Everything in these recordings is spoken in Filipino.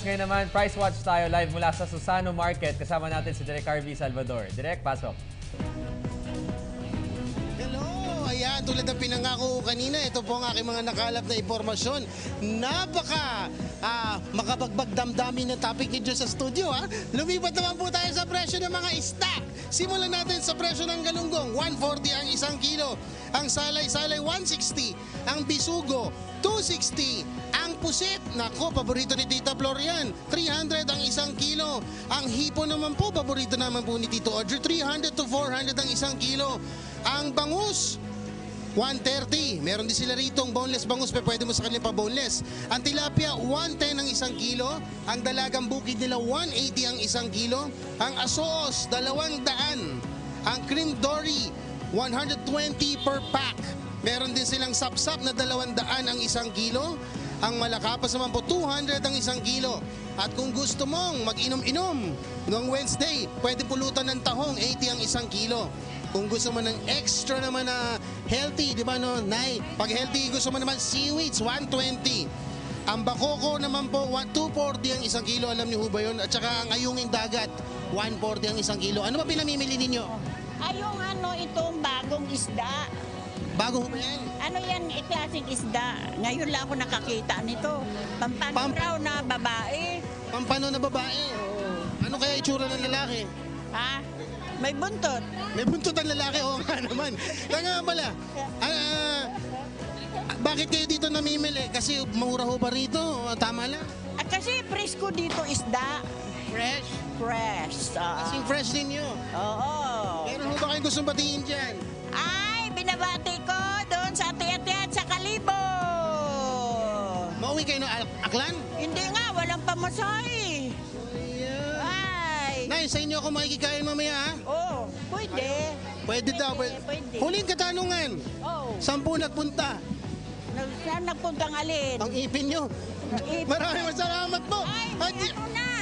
ngayon naman, Price Watch tayo live mula sa Susano Market. Kasama natin si Direk Harvey Salvador. Direk, pasok. Ayan, tulad ng pinangako kanina, ito po ang aking mga nakalap na impormasyon. Napaka makabagbag damdamin ng topic niyo sa studio. Lumipat naman po tayo sa presyo ng mga isda. Simulan natin sa presyo ng galunggong, 140 ang isang kilo. Ang salay-salay, 160. Ang bisugo, 260. Ang pusit, nako, paborito ni Tita Florian, 300 ang isang kilo. Ang hipo naman po, paborito naman po ni Tito Audrey, 300 to 400 ang isang kilo. Ang bangus, 130. Meron din sila rito ang boneless bangus, pero pwede mo sa kanila pa boneless. Ang tilapia, 110 ang isang kilo. Ang dalagang bukid nila, 180 ang isang kilo. Ang asoos, 200. Ang cream dory, 120 per pack. Meron din silang sapsap na 200 ang isang kilo. Ang malakapas naman po, 200 ang isang kilo. At kung gusto mong mag-inom-inom noong Wednesday, pwede pulutan ng tahong, 80 ang isang kilo. Kung gusto mo ng extra naman na healthy, di ba no, Nay? Pag healthy, gusto mo naman seaweeds, 120. Ang bakoko naman po, 240 ang isang kilo. Alam niyo ho ba yun? At saka ang ayunging dagat, 140 ang isang kilo. Ano ba pinamimili ninyo? Ay, yung itong bagong isda. Bago ho ba yan? Ano yan, klaseng isda? Ngayon lang ako nakakita nito. Pampano raw na babae. Pampano na babae. Ano kaya itsura ng lalaki? Ha? May buntot. May buntot ang lalaki, oo nga naman. Kaya nga pala, bakit kayo dito namimili? Kasi mura ho ba rito? Tama lang. At kasi presko dito isda. Fresh? Fresh. Kasing fresh din yun. Oo. Meron ho ba kayong gustong batiin dyan? Ay, binabati ko doon sa ati-ati at sa Kalibo. Mauwi kayo ng Aklan? Hindi nga, walang pamasahe. Ay. Nay, sa inyo ako makikikain mamaya ha? Oh, pwede. Pwede daw. Pwede. Huling katanungan. Oh. 10 nagpunta. Saan nagpuntang alin? Ang ipin nyo. Ipin. Maraming salamat po. Ay,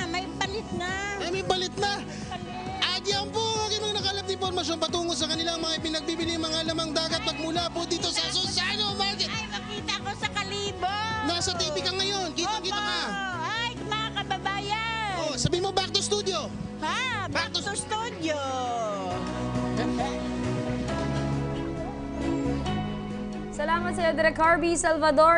may palit na. Ay, may balit na. Palit. At yan po ang aking mga nakalap na impormasyon patungo sa kanilang mga pinagbibili mga lamang dagat magmula po dito sa Susano Market. Ay, makita ko sa Kalibo. Nasa TV ka ngayon. Kita-kita ka. Ay, mga kababayan. Oh, sabi mo back to studio. Ha, back to studio. Salamat sa iyo, Direk Harvey Salvador.